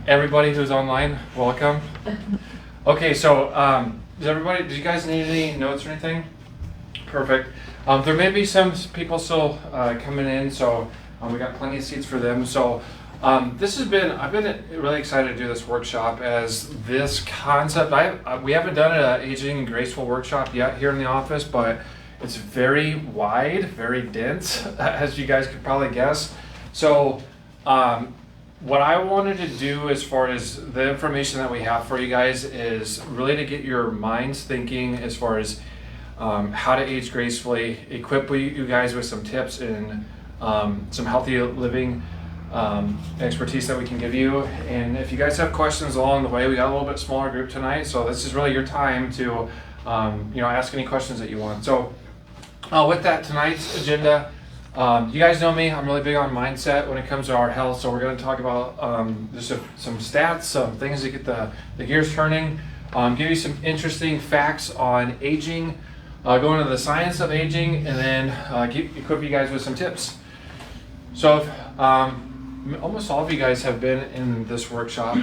Everybody who's online, welcome. Okay, so did you guys need any notes or anything? Perfect. There may be some people still coming in, so we got plenty of seats for them. So I've been really excited to do this workshop as this concept. We haven't done an aging and graceful workshop yet here in the office, but it's very wide, very dense, as you guys could probably guess. So what I wanted to do as far as the information that we have for you guys is really to get your minds thinking as far as how to age gracefully, equip you guys with some tips and some healthy living expertise that we can give you. And if you guys have questions along the way, we got a little bit smaller group tonight, so this is really your time to ask any questions that you want. So with that, tonight's agenda, you guys know me, I'm really big on mindset when it comes to our health, so we're going to talk about just some stats, some things to get the gears turning, give you some interesting facts on aging, go into the science of aging, and then equip you guys with some tips. So almost all of you guys have been in this workshop,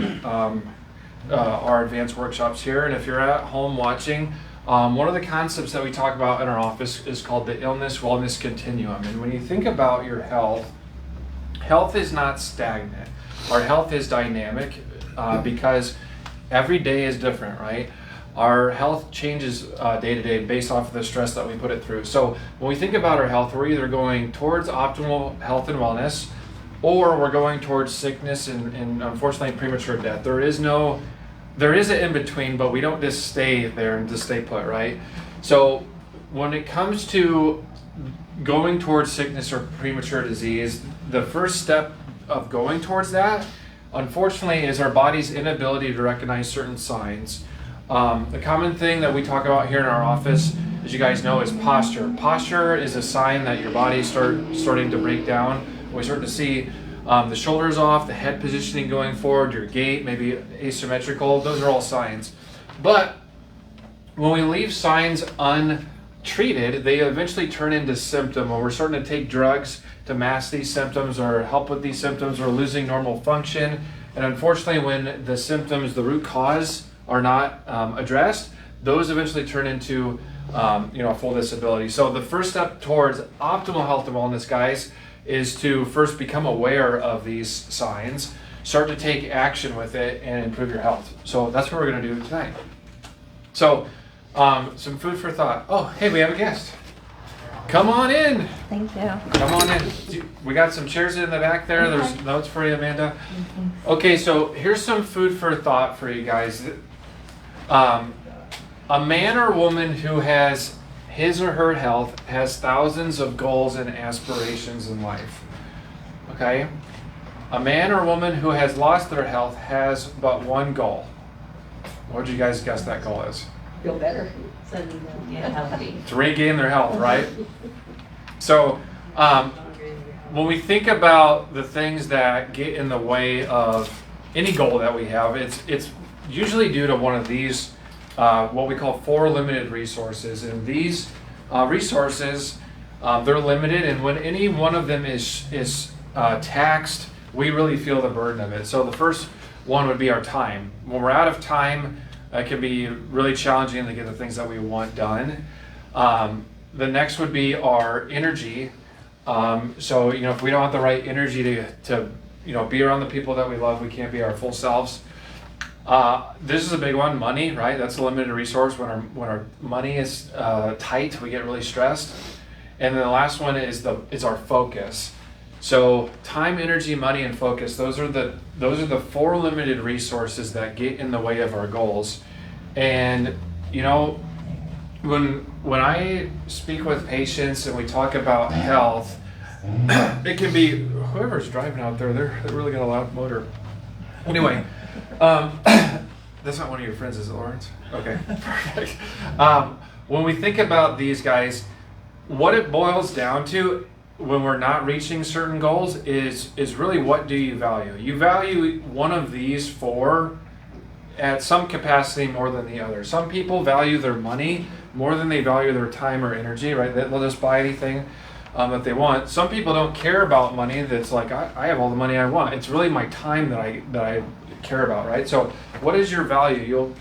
our advanced workshops here, and if you're at home watching, one of the concepts that we talk about in our office is called the illness-wellness continuum. And when you think about your health, health is not stagnant. Our health is dynamic because every day is different, right? Our health changes day to day based off of the stress that we put it through. So when we think about our health, we're either going towards optimal health and wellness, or we're going towards sickness and unfortunately premature death. There is an in-between, but we don't just stay there and just stay put, right? So when it comes to going towards sickness or premature disease, the first step of going towards that, unfortunately, is our body's inability to recognize certain signs. The common thing that we talk about here in our office, as you guys know, is posture. Posture is a sign that your body starting to break down. We start to see the shoulders off, the head positioning going forward, your gait maybe asymmetrical. Those are all signs. But when we leave signs untreated, they eventually turn into symptom. When we're starting to take drugs to mask these symptoms or help with these symptoms, we're losing normal function. And unfortunately, when the symptoms, the root cause, are not addressed, those eventually turn into full disability. So the first step towards optimal health and wellness, guys, is to first become aware of these signs, start to take action with it, and improve your health. So that's what we're going to do tonight. So some food for thought. Oh, hey, we have a guest. Come on in. Thank you. Come on in. We got some chairs in the back there. Okay. There's notes for you, Amanda. Okay, so here's some food for thought for you guys. A man or woman who has his or her health has thousands of goals and aspirations in life. Okay? A man or woman who has lost their health has but one goal. What would you guys guess that goal is? Feel better. Get healthy. To regain their health, right? So, when we think about the things that get in the way of any goal that we have, it's usually due to one of these what we call 4 limited resources, and these resources they're limited, and when any one of them is taxed, we really feel the burden of it. So the first one would be our time. When we're out of time, it can be really challenging to get the things that we want done. The next would be our energy. So if we don't have the right energy to be around the people that we love, we can't be our full selves. This is a big one, money, right? That's a limited resource. When our money is tight, we get really stressed. And then the last one is our focus. So time, energy, money, and focus. Those are the 4 limited resources that get in the way of our goals. And when I speak with patients and we talk about health, it can be whoever's driving out there. They're really got a loud motor. Anyway. That's not one of your friends, is it, Lawrence? Okay, perfect. When we think about these guys, what it boils down to when we're not reaching certain goals is really, what do you value? You value one of these 4 at some capacity more than the other. Some people value their money more than they value their time or energy, right? They'll just buy anything. that they want. Some people don't care about money. That's like, I have all the money I want. It's really my time that I care about, right? So what is your value?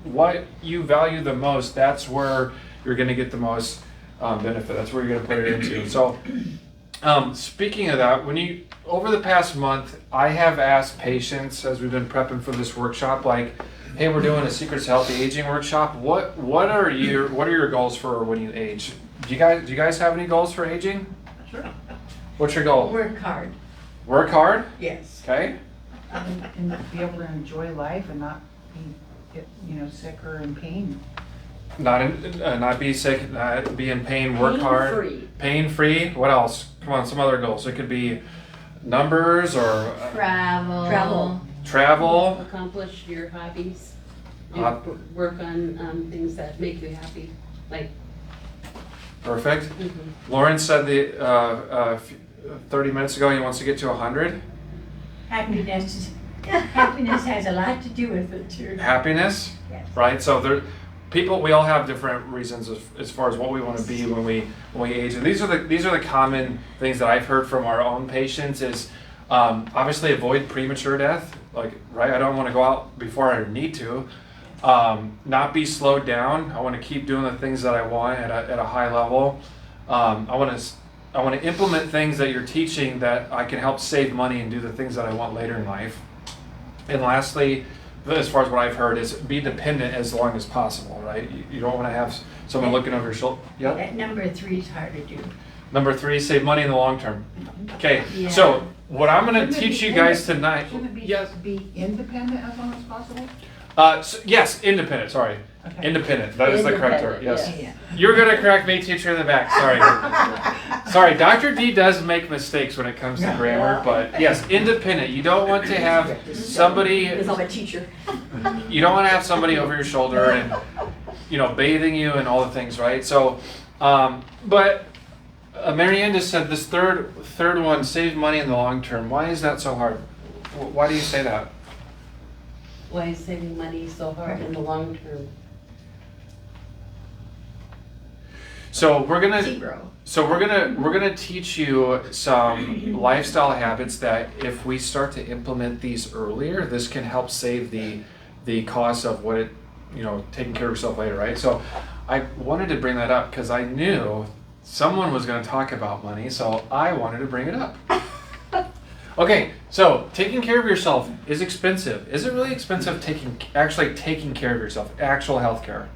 What you value the most, that's where you're going to get the most benefit. That's where you're going to put it into. So speaking of that, over the past month, I have asked patients as we've been prepping for this workshop, like, hey, we're doing a Secrets to Healthy Aging workshop. What are your goals for when you age? Do you guys have any goals for aging? Sure. What's your goal? Work hard. Work hard? Yes. Okay. And be able to enjoy life and not get sick or in pain. Not be sick, not be in pain, work hard. Pain-free. Pain-free. What else? Come on, some other goals. It could be numbers or travel. Accomplish your hobbies. Uh, Work on things that make you happy. Like, Perfect. Lauren said 30 minutes ago he wants to get to 100. Happiness has a lot to do with it too. Happiness, Yes. right? So we all have different reasons as far as what we want to be when we age. And these are the common things that I've heard from our own patients is obviously avoid premature death. Like, right? I don't want to go out before I need to. Not be slowed down. I want to keep doing the things that I want at a high level. I want to implement things that you're teaching that I can help save money and do the things that I want later in life. And lastly, as far as what I've heard, is be dependent as long as possible, right? You don't want to have someone looking over your shoulder. Yep. That number 3 is hard to do. Number 3, save money in the long term. Okay, Yeah. so what I'm going to Shouldn't it teach be you guys tonight. Shouldn't it Yes. be independent as long as possible? Yes, independent. Sorry, Okay. independent. That is the correct term. Independent, Yes. Yeah. You're gonna correct me, teacher in the back. Sorry. Sorry, Dr. D does make mistakes when it comes to grammar, but yes, independent. You don't want to have somebody. Because I'm a teacher. You don't want to have somebody over your shoulder and bathing you and all the things, right? So, but Marianne just said this third one, save money in the long term. Why is that so hard? Why do you say that? why is saving money so hard in the long term? So we're gonna Zero. we're gonna teach you some lifestyle habits that if we start to implement these earlier, this can help save the cost of what taking care of yourself later, right? So I wanted to bring that up because I knew someone was going to talk about money, so I wanted to bring it up. Okay, so taking care of yourself is expensive. Is it really expensive actually taking care of yourself? Actual health care,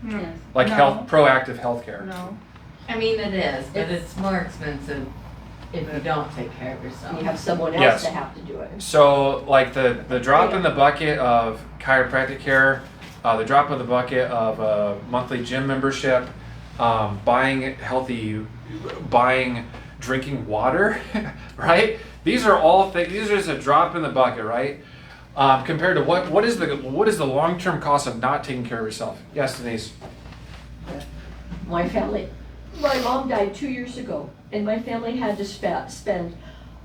Yes. like No. proactive health care. No. I mean, it is, but it's more expensive if you don't take care of yourself. You have someone else Yes. to have to do it. So like the drop in the bucket of chiropractic care, the drop in the bucket of a monthly gym membership, buying drinking water, right? These are all things. These are just a drop in the bucket, right? Compared to what is the long-term cost of not taking care of yourself? Yes, Denise. My mom died 2 years ago, and my family had to spend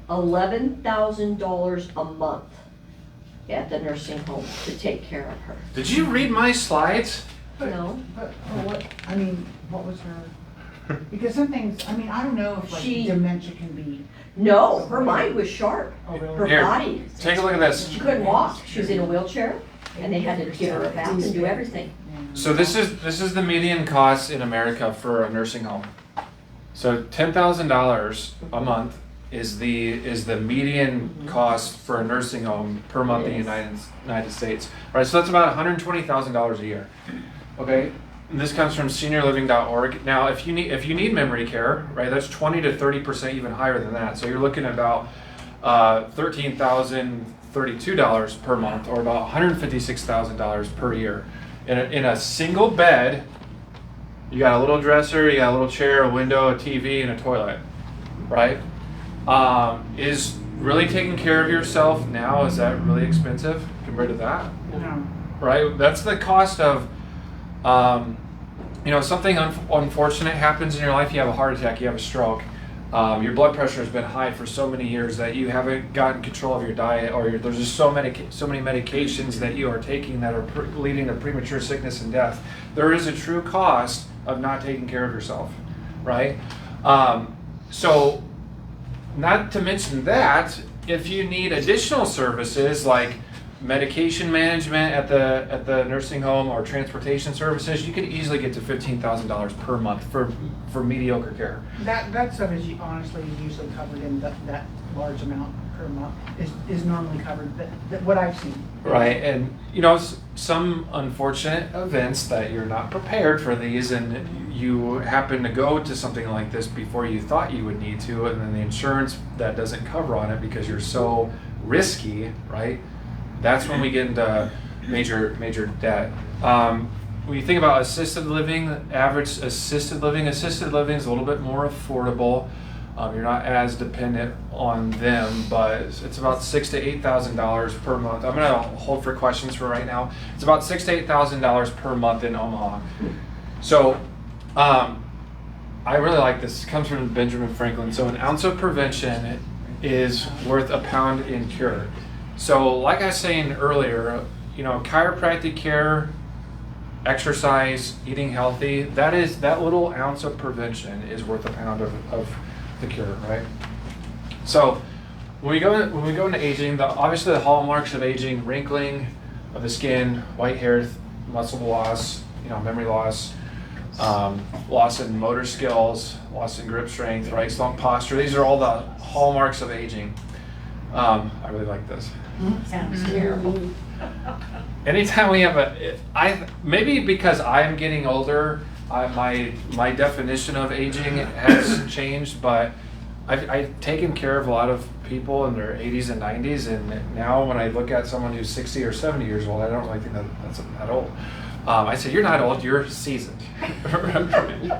$11,000 a month at the nursing home to take care of her. Did you read my slides? No, But what was her? Because some things, I don't know if She- dementia can be. no, her mind was sharp. Oh, really? Her Here, body, take a look at this. she couldn't walk. She was in a wheelchair, and they had to give her a bath and do everything. So this is the median cost in America for a nursing home. So $10,000 a month is the median cost for a nursing home per month in the United States. Right, so that's about $120,000 a year. Okay, and this comes from seniorliving.org. Now, if you need memory care, right, that's 20 to 30% even higher than that. So you're looking at about $13,032 per month, or about $156,000 per year. In a single bed, you got a little dresser, you got a little chair, a window, a TV, and a toilet, right? Is really taking care of yourself now, is that really expensive compared to that? No. Right? That's the cost of, something unfortunate happens in your life. You have a heart attack, you have a stroke. Your blood pressure has been high for so many years that you haven't gotten control of your diet, or there's just so many medications that you are taking that are leading to premature sickness and death. There is a true cost of not taking care of yourself, right? So, not to mention that, if you need additional services like medication management at the nursing home or transportation services, you could easily get to $15,000 per month for mediocre care. That stuff is honestly usually covered in that large amount per month is normally covered, what I've seen. Right, and you know, some unfortunate events that you're not prepared for these, and you happen to go to something like this before you thought you would need to, and then the insurance that doesn't cover on it because you're so risky, right? That's when we get into major debt. When you think about assisted living, average assisted living is a little bit more affordable. You're not as dependent on them, but it's about $6,000 to $8,000 per month. I'm gonna hold for questions for right now. It's about $6,000 to $8,000 per month in Omaha. So, I really like this. It comes from Benjamin Franklin. So, an ounce of prevention is worth a pound in cure. So, like I was saying earlier, you know, chiropractic care, exercise, eating healthy, that little ounce of prevention is worth a pound of the cure, right? So when we go into aging, obviously the hallmarks of aging: wrinkling of the skin, white hair, muscle loss, you know, memory loss, loss in motor skills, loss in grip strength, right, slump posture. These are all the hallmarks of aging. I really like this. Sounds terrible. Anytime we have maybe because I'm getting older, my definition of aging has changed, but I've taken care of a lot of people in their 80s and 90s, and now when I look at someone who's 60 or 70 years old, I don't really think that's that old. I said, you're not old, you're seasoned.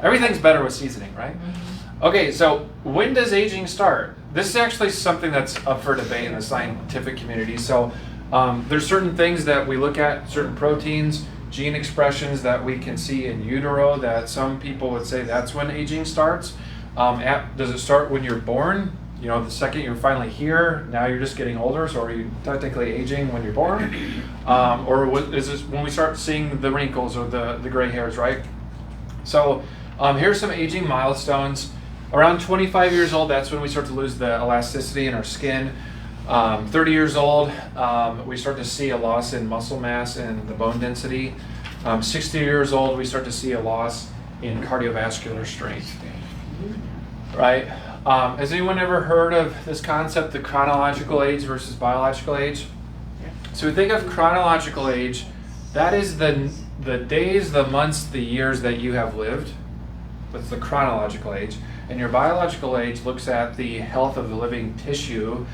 Everything's better with seasoning, right? Okay, so when does aging start? This is actually something that's up for debate in the scientific community. So there's certain things that we look at, certain proteins, gene expressions that we can see in utero that some people would say that's when aging starts. Does it start when you're born? You know, the second you're finally here, now you're just getting older, so are you technically aging when you're born? Is this when we start seeing the wrinkles or the gray hairs, right? So here's some aging milestones. Around 25 years old, that's when we start to lose the elasticity in our skin. 30 years old, we start to see a loss in muscle mass and the bone density. 60 years old, we start to see a loss in cardiovascular strength. Right? Has anyone ever heard of this concept, the chronological age versus biological age? So we think of chronological age, that is the days, the months, the years that you have lived. That's the chronological age. And your biological age looks at the health of the living tissue,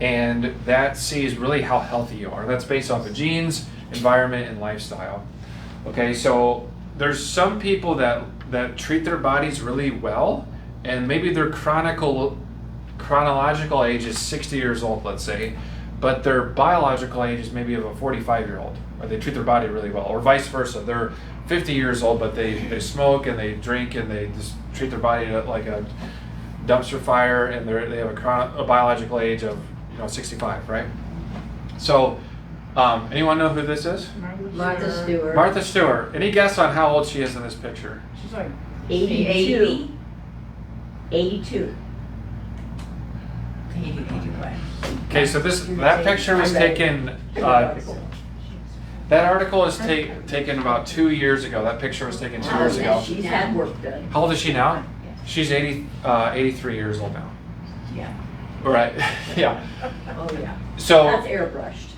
and that sees really how healthy you are. That's based off of genes, environment, and lifestyle. Okay, so there's some people that treat their bodies really well, and maybe their chronological age is 60 years old, let's say, but their biological age is maybe of a 45-year-old, or they treat their body really well, or vice versa. They're 50 years old, but they smoke and they drink and they just treat their body like a dumpster fire, and they have a biological age of 65, right? So, anyone know who this is? Martha Stewart. Martha Stewart. Any guess on how old she is in this picture? She's like 82. 82. 81. Okay, so that picture was taken. That article is taken about 2 years ago. That picture was taken 2 years ago. She's had work done. How old is she now? She's 83 years old now. Yeah. Right. Yeah. Oh, yeah. So That's airbrushed.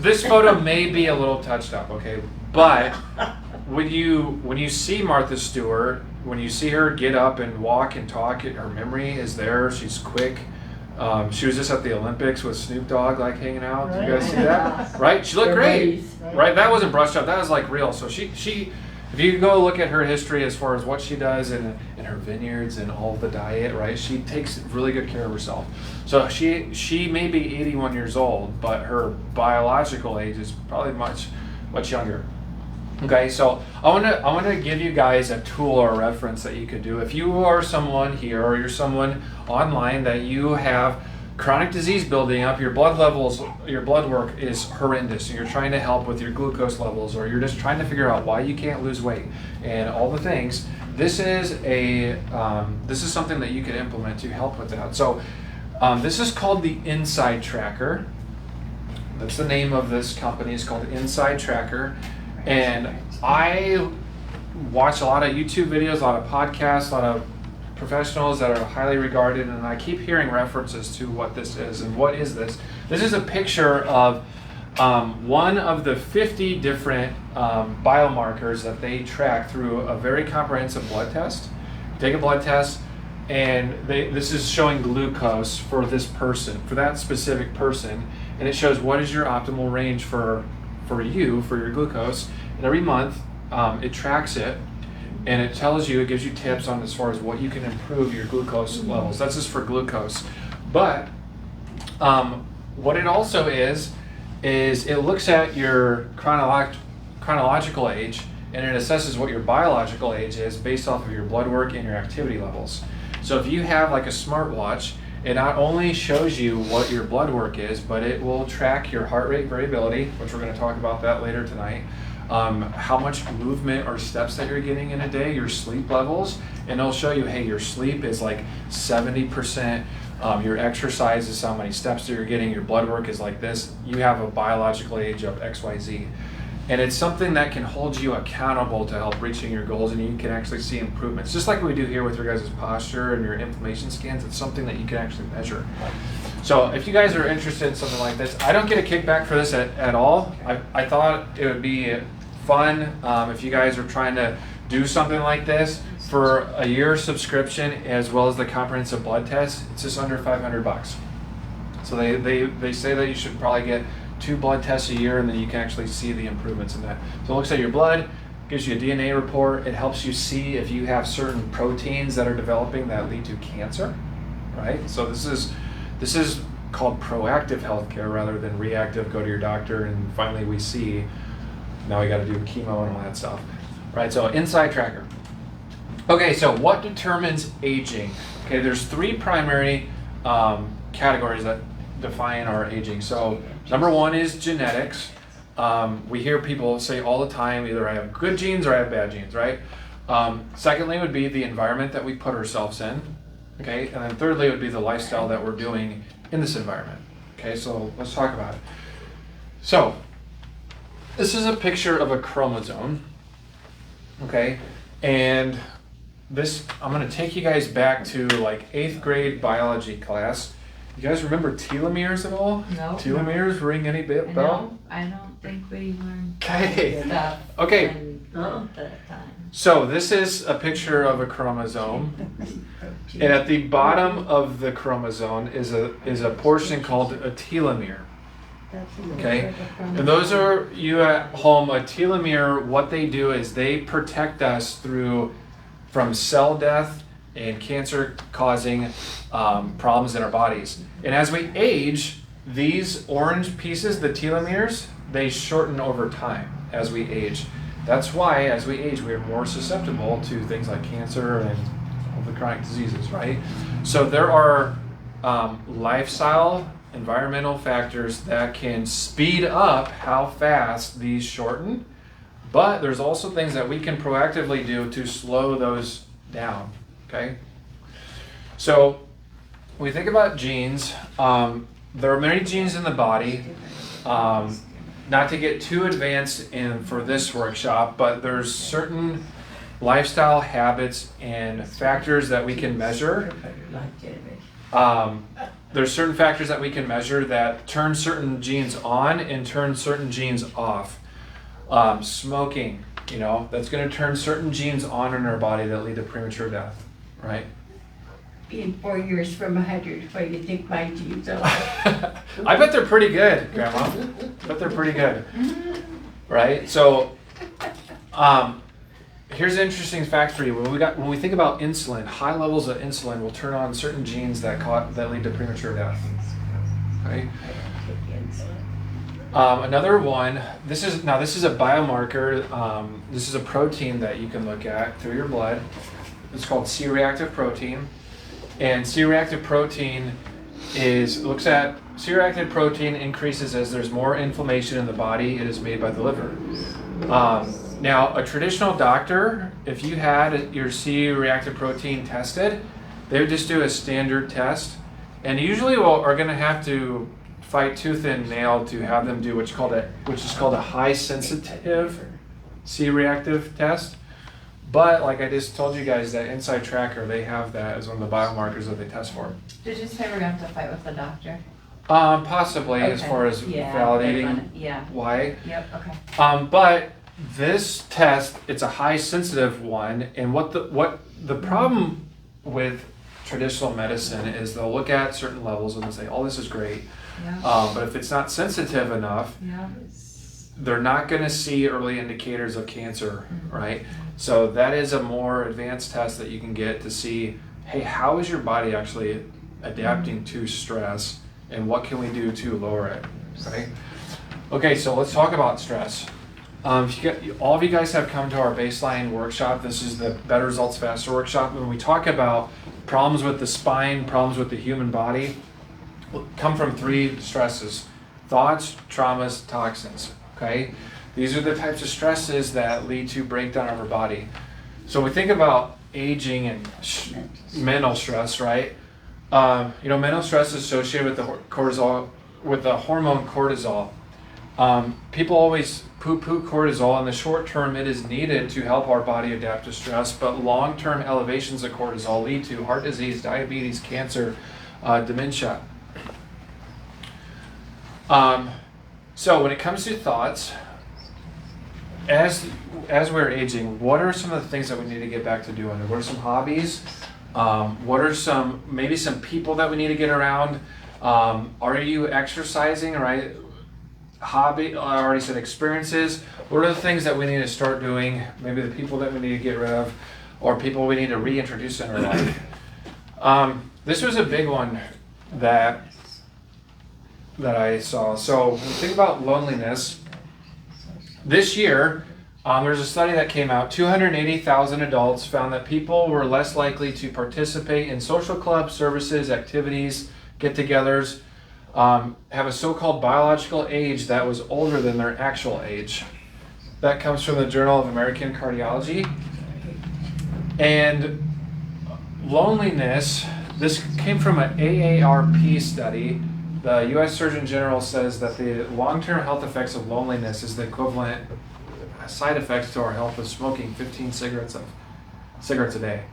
This photo may be a little touched up, okay, but when you see Martha Stewart, when you see her get up and walk and talk, her memory is there. She's quick. She was just at the Olympics with Snoop Dogg, like hanging out. Did you guys see that? Right? She looked They're great. buddies. Right? That wasn't brushed up. That was like real. So she if you go look at her history as far as what she does in her vineyards and all the diet, right? She takes really good care of herself. So she may be 81 years old, but her biological age is probably much younger. Okay, so I want to give you guys a tool or a reference that you could do. If you are someone here or you're someone online that you have chronic disease building up, your blood levels, your blood work is horrendous, and you're trying to help with your glucose levels, or you're just trying to figure out why you can't lose weight and all the things, this is something that you can implement to help with that. So this is called the Inside Tracker. That's the name of this company. It's called Inside Tracker. And I watch a lot of YouTube videos, a lot of podcasts, a lot of professionals that are highly regarded, and I keep hearing references to what this is. And what is this? This is a picture of one of the 50 different biomarkers that they track through a very comprehensive blood test. Take a blood test, and this is showing glucose for this person, for that specific person, and it shows what is your optimal range for your glucose. And every month it tracks it, and it tells you, it gives you tips on as far as what you can improve your glucose levels. That's just for glucose. But what it also is it looks at your chronological age, and it assesses what your biological age is based off of your blood work and your activity levels. So if you have like a smartwatch, it not only shows you what your blood work is, but it will track your heart rate variability, which we're going to talk about that later tonight, how much movement or steps that you're getting in a day, your sleep levels, and it'll show you, hey, your sleep is like 70%, your exercise is how many steps that you're getting, your blood work is like this, you have a biological age of XYZ. And it's something that can hold you accountable to help reaching your goals, and you can actually see improvements. Just like we do here with your guys' posture and your inflammation scans, it's something that you can actually measure. So if you guys are interested in something like this, I don't get a kickback for this at all. I thought it would be fun if you guys are trying to do something like this for a year subscription as well as the comprehensive blood test. It's just under $500. So they say that you should probably get 2 blood tests a year, and then you can actually see the improvements in that. So it looks at your blood, gives you a DNA report. It helps you see if you have certain proteins that are developing that lead to cancer, right? So this is called proactive healthcare rather than reactive. Go to your doctor and finally we see now we got to do chemo and all that stuff, right? So Inside Tracker. Okay, so what determines aging? Okay, there's 3 primary categories that define our aging. So number 1 is genetics. We hear people say all the time, either I have good genes or I have bad genes, right? Secondly would be the environment that we put ourselves in, okay? And then thirdly would be the lifestyle that we're doing in this environment. Okay, so let's talk about it. So this is a picture of a chromosome, okay? And this, I'm gonna take you guys back to like 8th grade biology class. You guys remember telomeres at all? No. Telomeres ring any bell? No, I don't think we learned Okay. stuff Okay. at that time. So this is a picture of a chromosome, and at the bottom of the chromosome is a portion called a telomere. Okay, and those are you at home. A telomere, what they do is they protect us from cell death and cancer causing problems in our bodies. And as we age, these orange pieces, the telomeres, they shorten over time as we age. That's why as we age, we are more susceptible to things like cancer and all the chronic diseases, right? So there are lifestyle, environmental factors that can speed up how fast these shorten, but there's also things that we can proactively do to slow those down. Okay, so when we think about genes, there are many genes in the body. Not to get too advanced for this workshop, but there's certain lifestyle habits and factors that we can measure. There's certain factors that we can measure that turn certain genes on and turn certain genes off. Smoking, that's going to turn certain genes on in our body that lead to premature death. Right. Being 4 years from 100, what do you think my genes are? I bet they're pretty good, Grandma. I bet they're pretty good. Right? So, here's an interesting fact for you. When we think about insulin, high levels of insulin will turn on certain genes that lead to premature death. Right? Another one. This is a biomarker. This is a protein that you can look at through your blood. It's called C-reactive protein. And C-reactive protein is looks at C-reactive protein increases as there's more inflammation in the body. It is made by the liver. Now, a traditional doctor, if you had your C-reactive protein tested, they would just do a standard test, and usually are going to have to fight tooth and nail to have them do which is called a high sensitive C-reactive test. But like I just told you guys, that Inside Tracker, they have that as one of the biomarkers that they test for. Did you say we're gonna have to fight with the doctor? Possibly, as Okay. far as Yeah, validating yeah. why. Yep, okay. But this test, it's a high sensitive one, and what the problem with traditional medicine is they'll look at certain levels and they'll say, oh, this is great. Yeah, But if it's not sensitive enough, yeah. they're not going to see early indicators of cancer, right? So that is a more advanced test that you can get to see, hey, how is your body actually adapting to stress, and what can we do to lower it, right? Okay, so let's talk about stress. All of you guys have come to our baseline workshop. This is the Better Results Faster workshop. When we talk about problems with the spine, problems with the human body, come from 3 stresses: thoughts, traumas, toxins, okay? These are the types of stresses that lead to breakdown of our body. So we think about aging and mental stress, right? Mental stress is associated with the cortisol, with the hormone cortisol. People always poo-poo cortisol. In the short term, it is needed to help our body adapt to stress, but long-term elevations of cortisol lead to heart disease, diabetes, cancer, dementia. So when it comes to thoughts, as we're aging, what are some of the things that we need to get back to doing? What are some hobbies? What are maybe some people that we need to get around? Are you exercising, right? Hobby, I already said experiences. What are the things that we need to start doing? Maybe the people that we need to get rid of, or people we need to reintroduce in our life. This was a big one that I saw. So when we think about loneliness, this year, there's a study that came out. 280,000 adults found that people were less likely to participate in social clubs, services, activities, get-togethers, have a so-called biological age that was older than their actual age. That comes from the Journal of American Cardiology. And loneliness, this came from an AARP study. The U.S. Surgeon General says that the long-term health effects of loneliness is the equivalent side effects to our health of smoking 15 cigarettes a day.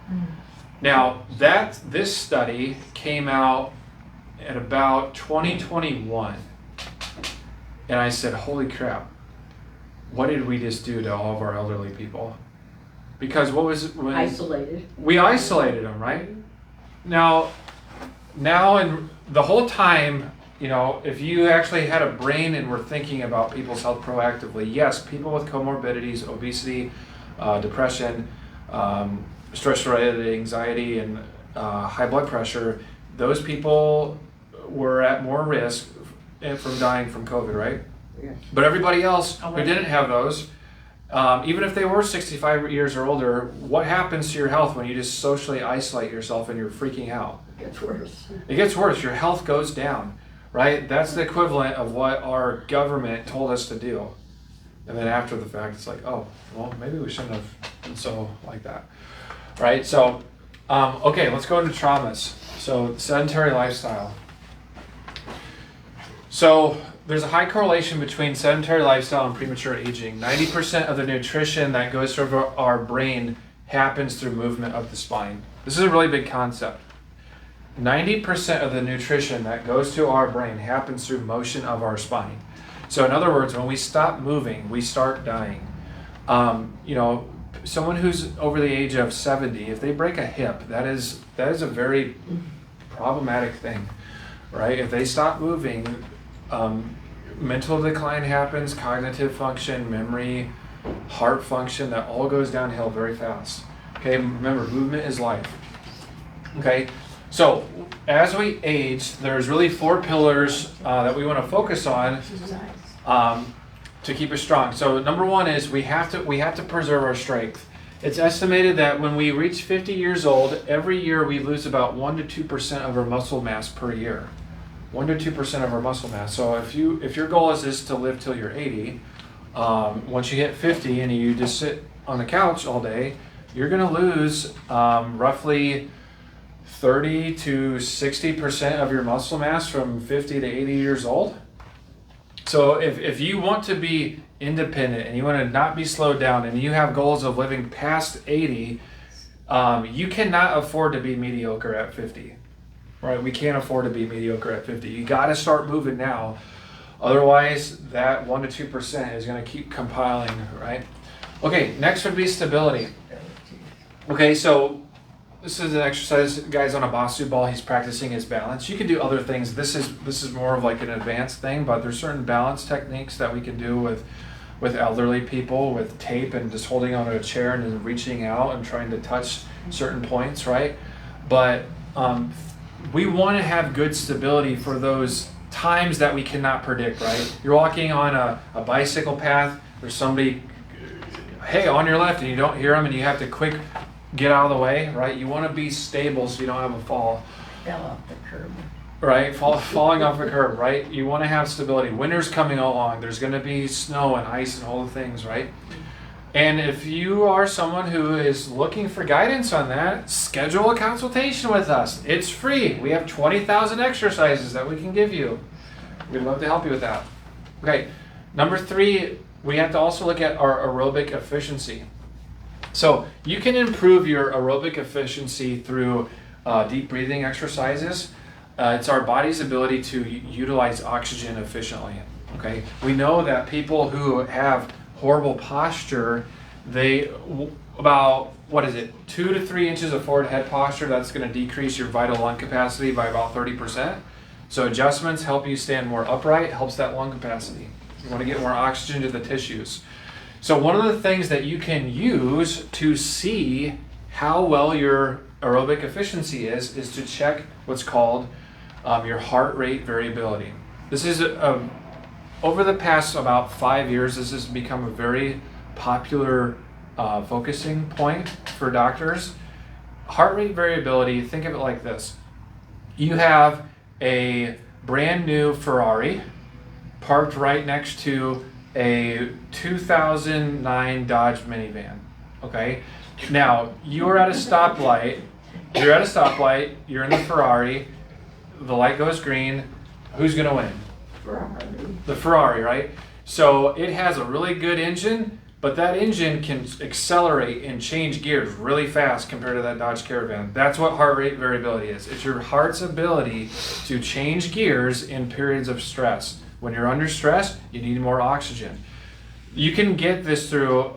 Now, this study came out at about 2021, and I said, holy crap, what did we just do to all of our elderly people? Because Isolated. we isolated them, right? Now and the whole time, if you actually had a brain and were thinking about people's health proactively, yes, people with comorbidities, obesity, depression, stress-related anxiety, and high blood pressure, those people were at more risk from dying from COVID, right? Yeah. But everybody else who didn't have those, even if they were 65 years or older, what happens to your health when you just socially isolate yourself and you're freaking out? It gets worse. It gets worse. Your health goes down, right? That's the equivalent of what our government told us to do. And then after the fact, it's like, oh, well, maybe we shouldn't have been so like that, right? So, okay, let's go into traumas. So, sedentary lifestyle. So, there's a high correlation between sedentary lifestyle and premature aging. 90% of the nutrition that goes through our brain happens through movement of the spine. This is a really big concept. 90% of the nutrition that goes to our brain happens through motion of our spine. So in other words, when we stop moving, we start dying. Someone who's over the age of 70, if they break a hip, that is a very problematic thing, right? If they stop moving, mental decline happens, cognitive function, memory, heart function, that all goes downhill very fast. Okay, remember, movement is life. Okay, so as we age, there's really 4 pillars that we want to focus on to keep us strong. So number 1 is we have to preserve our strength. It's estimated that when we reach 50 years old, every year we lose about 1 to 2% of our muscle mass per year. 1 to 2% of our muscle mass. So if your goal is to live till you're 80, once you hit 50 and you just sit on the couch all day, you're going to lose roughly 30 to 60% of your muscle mass from 50 to 80 years old. So if you want to be independent and you want to not be slowed down and you have goals of living past 80, you cannot afford to be mediocre at 50. Right? We can't afford to be mediocre at 50. You got to start moving now. Otherwise, that 1 to 2% is going to keep compiling, right? Okay, next would be stability. Okay, so this is an exercise. Guy's on a Basu ball. He's practicing his balance. You can do other things. This is more of like an advanced thing, but there's certain balance techniques that we can do with elderly people with tape and just holding onto a chair and then reaching out and trying to touch certain points, right? But we want to have good stability for those times that we cannot predict, right? You're walking on a bicycle path. There's somebody, hey, on your left, and you don't hear them, and you have to quick get out of the way, right? You want to be stable so you don't have a fall. Fell off the curb. Right, falling off the curb, right? You want to have stability. Winter's coming along. There's going to be snow and ice and all the things, right? And if you are someone who is looking for guidance on that, schedule a consultation with us. It's free. We have 20,000 exercises that we can give you. We'd love to help you with that. Okay, number 3, we have to also look at our aerobic efficiency. So you can improve your aerobic efficiency through deep breathing exercises. It's our body's ability to utilize oxygen efficiently. Okay, we know that people who have horrible posture, about 2 to 3 inches of forward head posture, that's going to decrease your vital lung capacity by about 30%. So adjustments help you stand more upright, helps that lung capacity. You want to get more oxygen to the tissues. So one of the things that you can use to see how well your aerobic efficiency is to check what's called your heart rate variability. This is over the past about 5 years, this has become a very popular focusing point for doctors. Heart rate variability, think of it like this. You have a brand new Ferrari parked right next to a 2009 Dodge minivan, okay? Now, you're at a stoplight, you're in the Ferrari, the light goes green, who's gonna win? The Ferrari, right? So it has a really good engine, but that engine can accelerate and change gears really fast compared to that Dodge Caravan. That's what heart rate variability is. It's your heart's ability to change gears in periods of stress. When you're under stress, you need more oxygen. You can get this through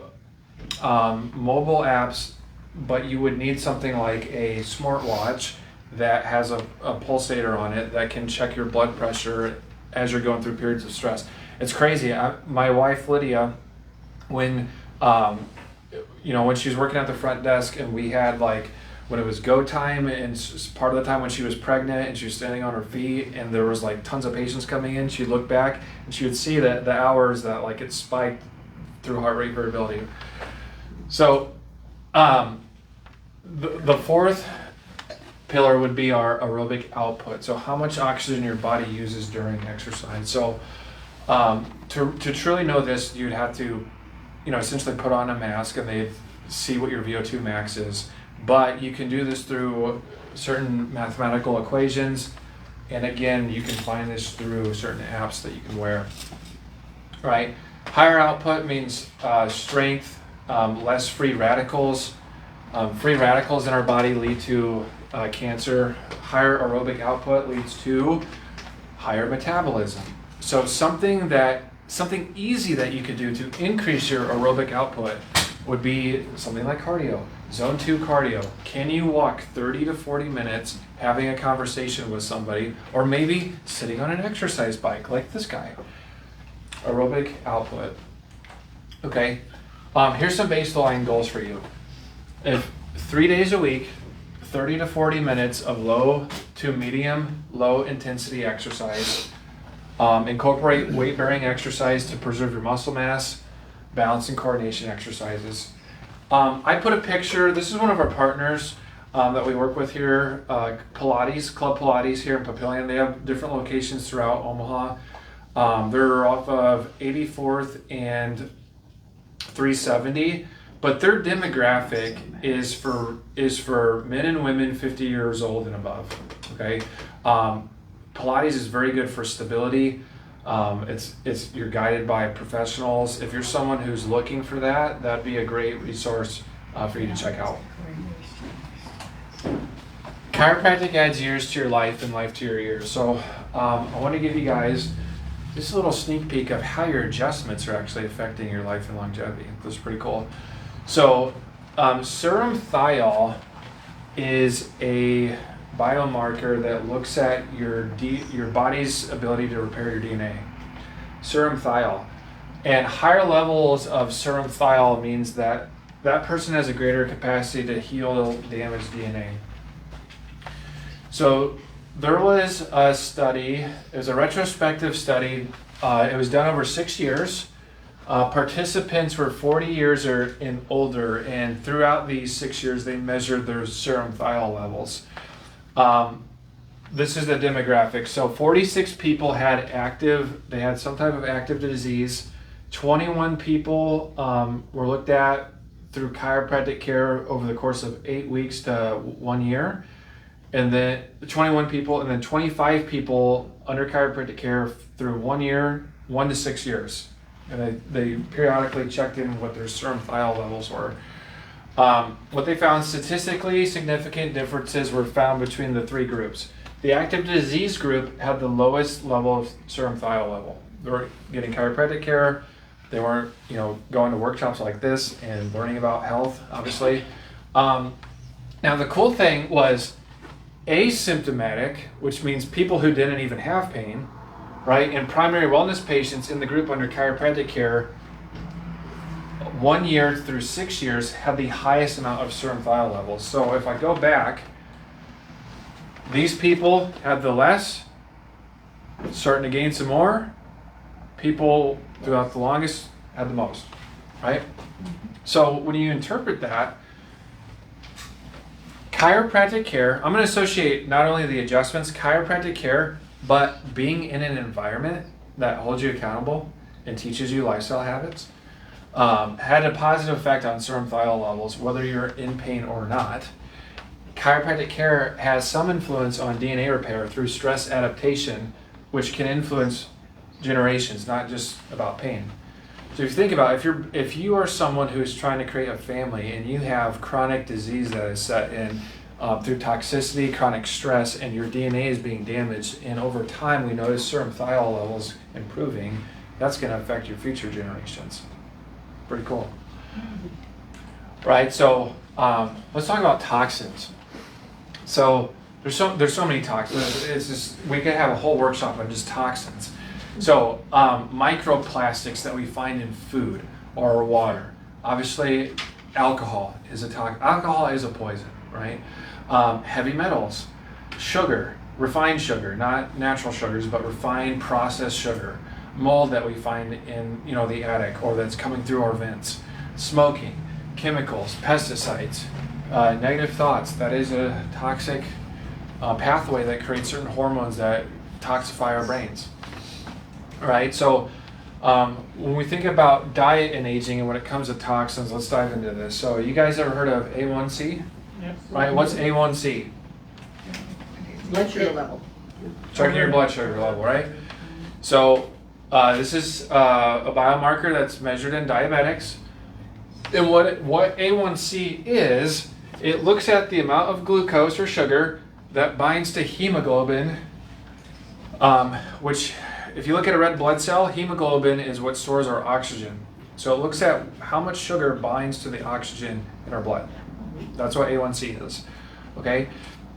mobile apps, but you would need something like a smartwatch that has a pulsator on it that can check your blood pressure as you're going through periods of stress. It's crazy. My wife Lydia, when she was working at the front desk, and we had when it was go time, and part of the time when she was pregnant and she was standing on her feet and there was tons of patients coming in, she'd look back and she would see that the hours that it spiked through heart rate variability. So the fourth pillar would be our aerobic output. So how much oxygen your body uses during exercise. So to truly know this, you'd have to essentially put on a mask and they'd see what your VO2 max is. But you can do this through certain mathematical equations. And again, you can find this through certain apps that you can wear. Right? Higher output means strength, less free radicals. Free radicals in our body lead to cancer. Higher aerobic output leads to higher metabolism. So something easy that you could do to increase your aerobic output would be something like cardio. Zone 2 cardio. Can you walk 30 to 40 minutes having a conversation with somebody, or maybe sitting on an exercise bike like this guy? Aerobic output. Okay, here's some baseline goals for you. If 3 days a week, 30 to 40 minutes of low to medium, low intensity exercise. Incorporate weight-bearing exercise to preserve your muscle mass, balance and coordination exercises. I put a picture, this is one of our partners. that we work with here, Pilates, Club Pilates here in Papillion. They have different locations throughout Omaha. They're off of 84th and 370, but their demographic is for men and women 50 years old and above. Okay, Pilates is very good for stability. You're guided by professionals. If you're someone who's looking for that, that'd be a great resource for you to check out. Chiropractic adds years to your life and life to your years. So I want to give you guys just a little sneak peek of how your adjustments are actually affecting your life and longevity. This is pretty cool. So serum thiol is a biomarker that looks at your body's ability to repair your DNA. Serum thiol. And higher levels of serum thiol means that that person has a greater capacity to heal damaged DNA. So there was a study, it was a retrospective study, it was done over 6 years. Participants were 40 years or older, and throughout these 6 years they measured their serum thiol levels. This is the demographic. So 46 people had some type of active disease. 21 people were looked at through chiropractic care over the course of 8 weeks to 1 year. And then 21 people, and then 25 people under chiropractic care through 1 year, 1 to 6 years. And they periodically checked in what their serum thiol levels were. What they found, statistically significant differences were found between the three groups. The active disease group had the lowest level of serum thiol level. They were getting chiropractic care. They weren't, going to workshops like this and learning about health, obviously. Now the cool thing was asymptomatic, which means people who didn't even have pain, right? And primary wellness patients in the group under chiropractic care, 1 year through 6 years, had the highest amount of serum thiol levels. So if I go back, these people had the less, starting to gain some more. People throughout the longest had the most, right? So when you interpret that, chiropractic care, I'm going to associate not only the adjustments, chiropractic care, but being in an environment that holds you accountable and teaches you lifestyle habits, had a positive effect on serum thiol levels, whether you're in pain or not. Chiropractic care has some influence on DNA repair through stress adaptation, which can influence generations, not just about pain. So if you think about it, if you are someone who's trying to create a family and you have chronic disease that is set in through toxicity, chronic stress, and your DNA is being damaged, and over time we notice serum thiol levels improving, that's going to affect your future generations. Pretty cool. Right, so let's talk about toxins. So there's so many toxins. It's just, we could have a whole workshop on just toxins. So microplastics that we find in food or water. Obviously, alcohol is a toxin. Alcohol is a poison, right? Heavy metals, sugar, refined sugar, not natural sugars, but refined processed sugar. Mold that we find in the attic or that's coming through our vents. Smoking, chemicals, pesticides, negative thoughts. That is a toxic pathway that creates certain hormones that toxify our brains. Right, so when we think about diet and aging and when it comes to toxins, let's dive into this. So you guys ever heard of A1C? Yep. Right, what's A1C? Blood sugar level. Checking your blood sugar level, right? So this is a biomarker that's measured in diabetics. And what A1C is, it looks at the amount of glucose or sugar that binds to hemoglobin, which, if you look at a red blood cell, hemoglobin is what stores our oxygen. So it looks at how much sugar binds to the oxygen in our blood. That's what A1C is. Okay?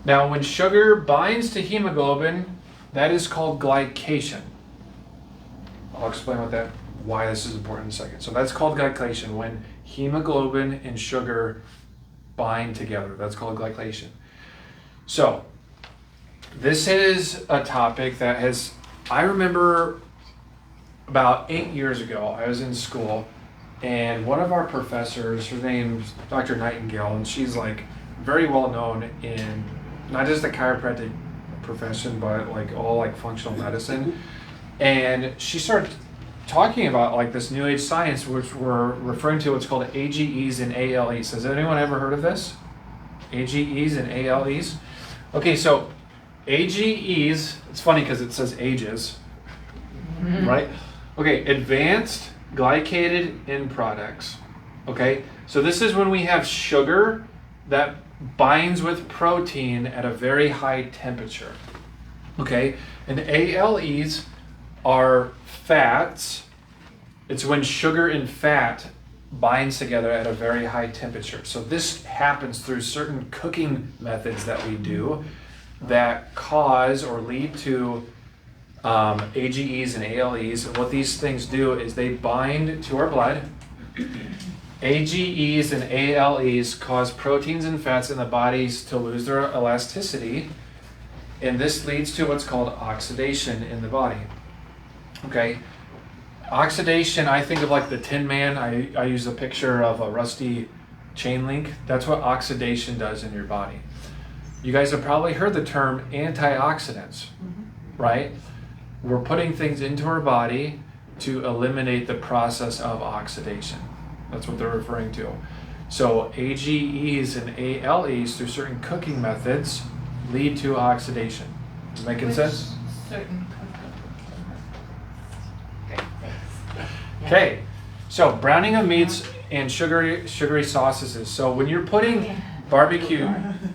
Now, when sugar binds to hemoglobin, that is called glycation. I'll explain why this is important in a second. So that's called glycation. When hemoglobin and sugar bind together, that's called glycation. So this is a topic that I remember about 8 years ago, I was in school, and one of our professors, her name's Dr. Nightingale, and she's like very well known in not just the chiropractic profession, but like all like functional medicine. And she started talking about like this new age science, which we're referring to what's called AGEs and ALEs. Has anyone ever heard of this? AGEs and ALEs? Okay, so AGEs, it's funny because it says ages, right? Okay, advanced glycated end products. Okay, so this is when we have sugar that binds with protein at a very high temperature. Okay, and ALEs are fats. It's when sugar and fat binds together at a very high temperature. So this happens through certain cooking methods that we do that cause or lead to AGEs and ALEs. And what these things do is they bind to our blood. AGEs and ALEs cause proteins and fats in the bodies to lose their elasticity, and this leads to what's called oxidation in the body. Okay, oxidation, I think of like the Tin Man. I use a picture of a rusty chain link. That's what oxidation does in your body. You guys have probably heard the term antioxidants, right? We're putting things into our body to eliminate the process of oxidation. That's what they're referring to. So AGEs and ALEs through certain cooking methods lead to oxidation. Making sense? Certain. Great, thanks. Okay, so browning of meats and sugary sauces. So when you're putting barbecue,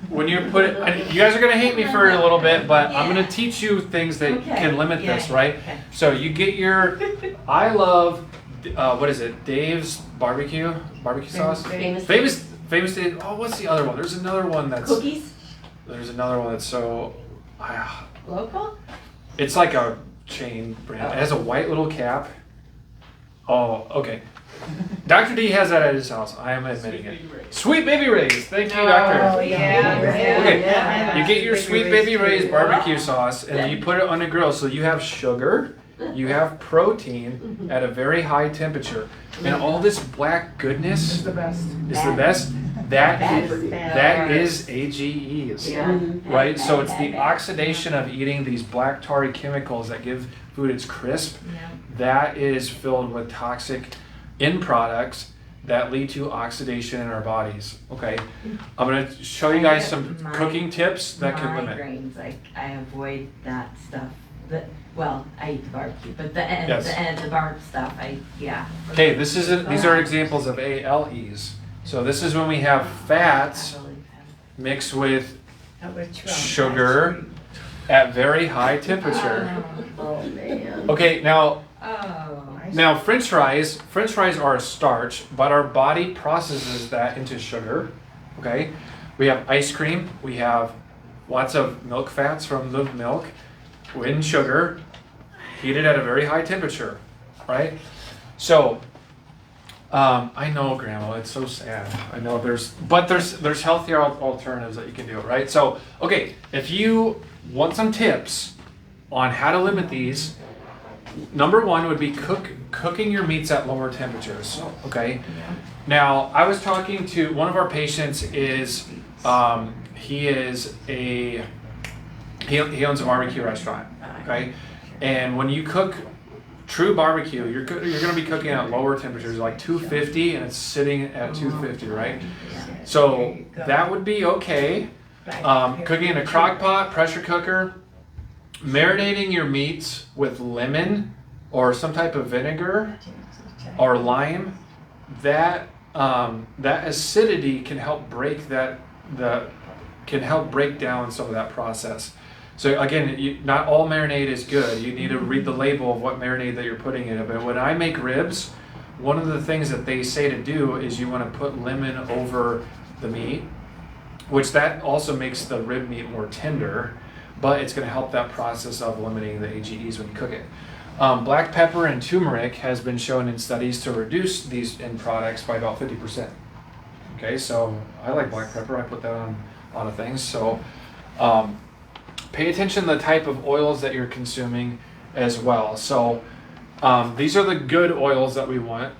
when you're putting, you guys are gonna hate me for a little bit, but I'm gonna teach you things that can limit this, right? Okay. So you get your, I love, what is it? Dave's barbecue sauce. Famous. Famous Dave. Oh, what's the other one? There's another one that's. Cookies? There's another one that's so. Local? It's like a chain brand. It has a white little cap. Oh, okay. Dr. D has that at his house. I am admitting it. Sweet Baby Ray's. Thank you, Doctor. Oh, yeah. Okay, Yeah. you get your Sweet Baby Ray's barbecue sauce and you put it on the grill. So you have sugar, you have protein at a very high temperature, and all this black goodness It's the best. is the best. That That's is AGEs, Yeah. right? So it's the oxidation of eating these black tarry chemicals that give food its crisp. Yeah. That is filled with toxic end products that lead to oxidation in our bodies. Okay, I'm gonna show you guys some cooking tips that can limit. Migraines, I avoid that stuff. Well, I eat the barbecue, but the Yes. the burnt stuff, yeah. Okay, these are examples of ALEs. So this is when we have fats mixed with That was Trump. sugar at very high temperature. Oh, man. Okay, now Oh. French fries are a starch, but our body processes that into sugar. Okay, we have ice cream, we have lots of milk fats from the milk in sugar, heated at a very high temperature, right? So I know, Grandma, it's so sad. I know there's healthier alternatives that you can do, right? So okay, if you want some tips on how to limit these, number one would be cooking your meats at lower temperatures. Okay. Now I was talking to one of our patients. He owns a barbecue restaurant. Okay, and when you cook true barbecue, you're going to be cooking at lower temperatures, like 250, and it's sitting at 250, right? So that would be okay. Cooking in a crock pot, pressure cooker, marinating your meats with lemon or some type of vinegar or lime, that acidity can help break down some of that process. So again, not all marinade is good. You need to read the label of what marinade that you're putting in it. But when I make ribs, one of the things that they say to do is you want to put lemon over the meat, which that also makes the rib meat more tender, but it's going to help that process of eliminating the AGEs when you cook it. Black pepper and turmeric has been shown in studies to reduce these end products by about 50%. Okay, so I like black pepper. I put that on a lot of things. So pay attention to the type of oils that you're consuming as well. So these are the good oils that we want.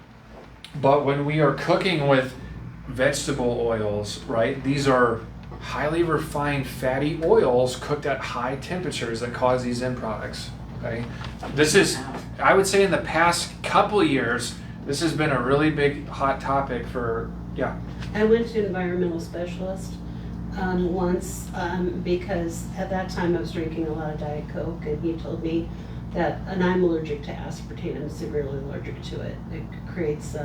But when we are cooking with vegetable oils, right, these are highly refined fatty oils cooked at high temperatures that cause these end products. Okay, this is, I would say, in the past couple of years, this has been a really big hot topic for, yeah. I went to an environmental specialist once because at that time I was drinking a lot of Diet Coke, and he told me that, and I'm allergic to aspartame, I'm severely allergic to it. It creates,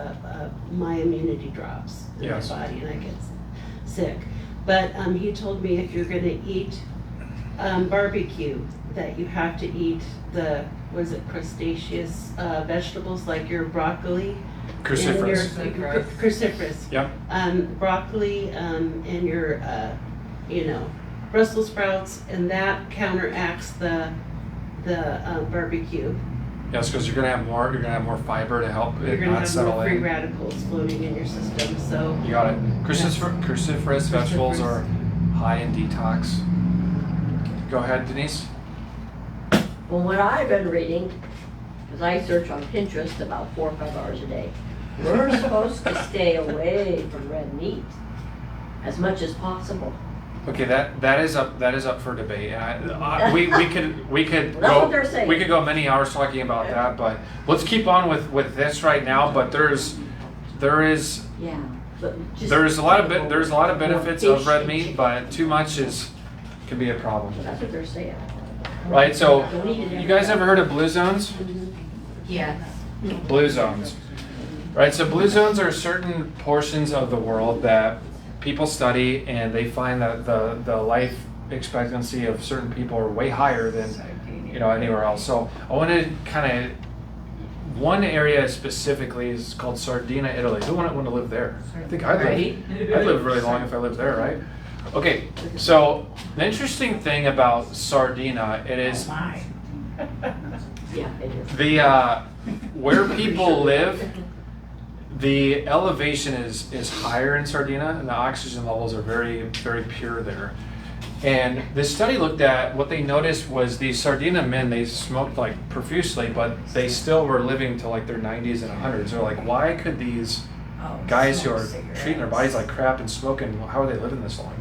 my immunity drops in Yes. my body and I get sick. But he told me if you're gonna eat barbecue, that you have to eat the, was it crustaceous vegetables like your broccoli? Cruciferous. And your cruciferous. Yep. Broccoli and your, Brussels sprouts, and that counteracts the barbecue. Yes, because you're gonna have more fiber to help You're it gonna not have settle more free in. radicals floating in your system, so. You got it. Cruciferous vegetables are high in detox. Go ahead, Denise. Well, what I've been reading, because I search on Pinterest about 4 or 5 hours a day, we're supposed to stay away from red meat as much as possible. Okay, that is up for debate. And we could That's go what they're saying. we could go many hours talking about that, but let's keep on with this right now. But there is Yeah. But just there's a lot of benefits more of fish red and meat, chicken. but too much can be a problem. That's what they're saying. Right? So Don't eat it every you guys day. ever heard of blue zones? Yes. Blue zones. Right, so blue zones are certain portions of the world that people study, and they find that the life expectancy of certain people are way higher than anywhere else. So I want to kind of, one area specifically is called Sardinia, Italy. Who wouldn't want to live there? I think I'd live really long if I lived there, right? Okay, so the interesting thing about Sardinia, it is My. Yeah, it is. the where people live. The elevation is higher in Sardinia, and the oxygen levels are very, very pure there. And this study looked at, what they noticed was these Sardinia men, they smoked like profusely, but they still were living to like their 90s and 100s. They're like, why could these guys who are treating their bodies like crap and smoking, how are they living this long?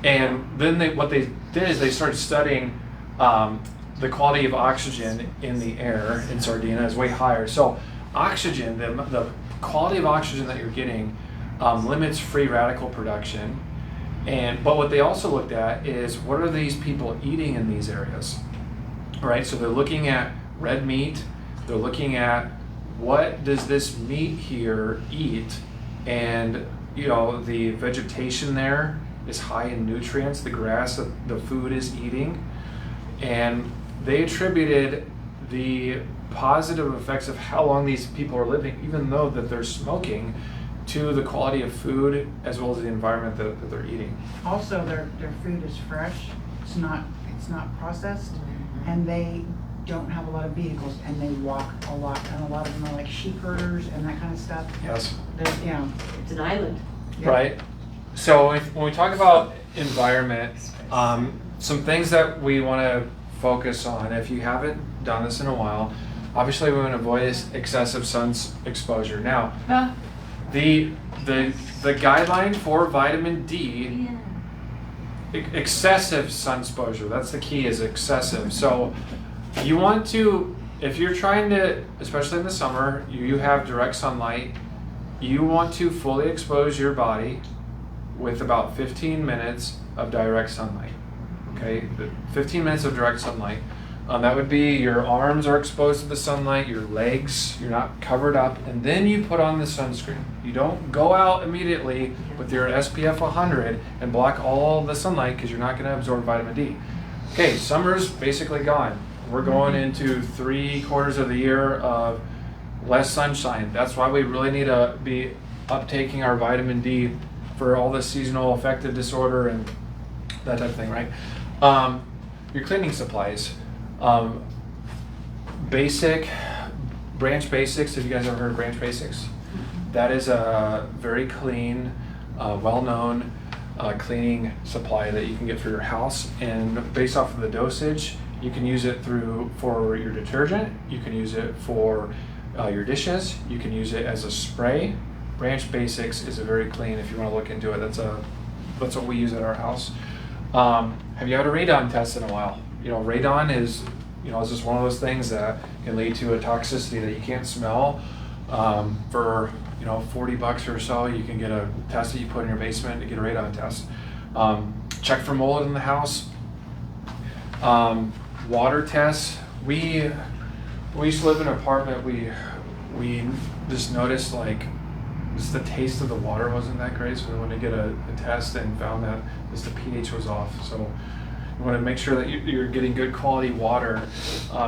And then what they did is they started studying the quality of oxygen in the air in Sardinia is way higher. So oxygen, the quality of oxygen that you're getting limits free radical production. But what they also looked at is, what are these people eating in these areas? Right, so they're looking at red meat, they're looking at what does this meat here eat, and the vegetation there is high in nutrients, the grass that the food is eating, and they attributed the positive effects of how long these people are living, even though that they're smoking, to the quality of food as well as the environment that they're eating. Also, their food is fresh. It's not processed, and they don't have a lot of vehicles, and they walk a lot, and a lot of them are like sheep herders and that kind of stuff. Yes. It's an island. Yeah. Right. So when we talk about environment, some things that we want to focus on, if you haven't done this in a while, obviously we want to avoid excessive sun exposure. Now, the guideline for vitamin D, excessive sun exposure, that's the key, is excessive. So you want to, if you're trying to, especially in the summer, you have direct sunlight, you want to fully expose your body with about 15 minutes of direct sunlight. Okay, 15 minutes of direct sunlight. That would be your arms are exposed to the sunlight, your legs, you're not covered up, and then you put on the sunscreen. You don't go out immediately with your SPF 100 and block all the sunlight, because you're not going to absorb vitamin D. Okay, summer's basically gone. We're going into 3/4 of the year of less sunshine. That's why we really need to be uptaking our vitamin D for all the seasonal affective disorder and that type of thing, right? Your cleaning supplies. Branch Basics, have you guys ever heard of Branch Basics? That is a very clean, well-known cleaning supply that you can get for your house, and based off of the dosage, you can use it for your detergent, you can use it for your dishes, you can use it as a spray. Branch Basics is a very clean, if you want to look into it, that's a that's what we use at our house. Have you had a radon test in a while? You know, radon is, you know, it's just one of those things that can lead to a toxicity that you can't smell. For, you know, $40 or so, you can get a test that you put in your basement to get a radon test. Check for mold in the house. Water tests. We used to live in an apartment. We just noticed like just the taste of the water wasn't that great, so we wanted to get a test and found that just the pH was off. So you want to make sure that you're getting good quality water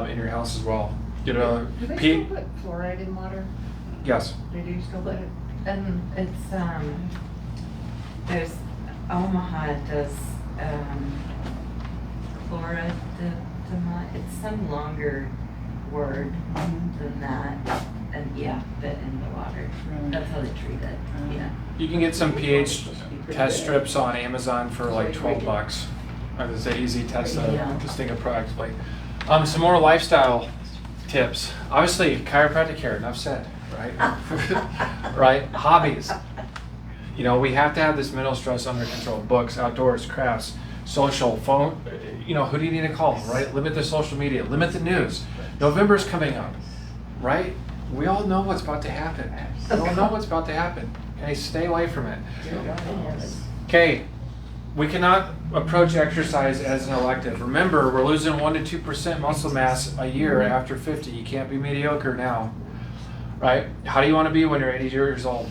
in your house as well. Get a Do they still put fluoride in water? Yes. They do still put it? And it's, there's, Omaha does, it's some longer word than that, and yeah, but in the water, that's how they treat it, yeah. You can get some pH test strips on Amazon for like $12. It's an easy test to sting proactively. Some more lifestyle tips. Obviously, chiropractic care, enough said, right? Right? Hobbies. You know, we have to have this mental stress under control. Books, outdoors, crafts, social, phone. You know, who do you need to call, right? Limit the social media, limit the news. November's coming up, right? We all know what's about to happen. We all know what's about to happen. Okay, stay away from it. Okay, we cannot approach exercise as an elective. Remember, we're losing 1 to 2% muscle mass a year after 50. You can't be mediocre now, right? How do you want to be when you're 80 years old?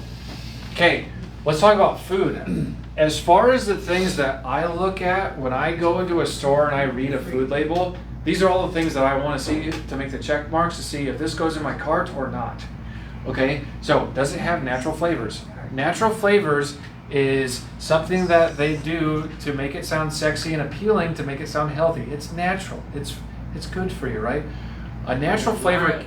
Okay, let's talk about food. As far as the things that I look at when I go into a store and I read a food label, these are all the things that I want to see to make the check marks to see if this goes in my cart or not. Okay, so does it have natural flavors? Natural flavors is something that they do to make it sound sexy and appealing, to make it sound healthy. It's natural. It's good for you, right? A natural flavor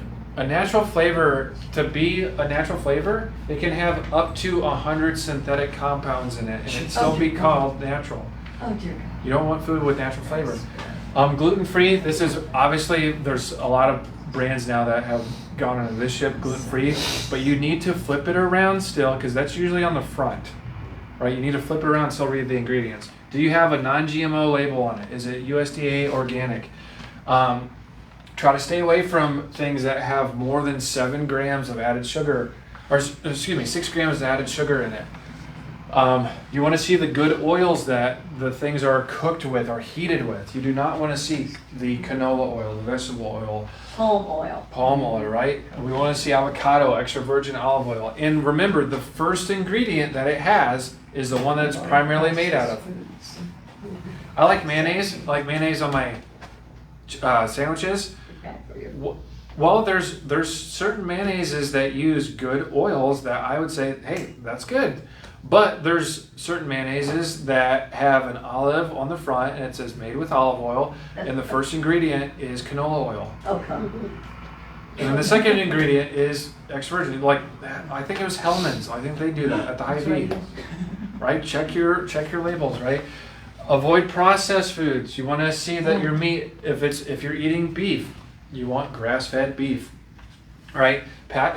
to be a natural flavor, it can have up to 100 synthetic compounds in it, and it still be called natural. Oh dear God. You don't want food with natural flavor. Gluten-free, this is obviously, there's a lot of brands now that have gone into this ship gluten-free, but you need to flip it around still, because that's usually on the front, right? You need to flip it around, still read the ingredients. Do you have a non-GMO label on it? Is it USDA organic? Try to stay away from things that have more than 7 grams of added sugar, or excuse me, 6 grams of added sugar in it. You want to see the good oils that the things are cooked with or heated with. You do not want to see the canola oil, the vegetable oil, palm oil, right? We want to see avocado, extra virgin olive oil. And remember, the first ingredient that it has is the one that it's primarily made out of. I like mayonnaise. I like mayonnaise on my sandwiches. Well, there's certain mayonnaises that use good oils that I would say, hey, that's good. But there's certain mayonnaises that have an olive on the front and it says made with olive oil, and the first ingredient is canola oil. Okay. And then the second ingredient is extra virgin. Like, I think it was Hellman's. I think they do that at the Hy-Vee. Right? Check your labels, right? Avoid processed foods. You want to see that your meat, if you're eating beef, you want grass-fed beef. Right?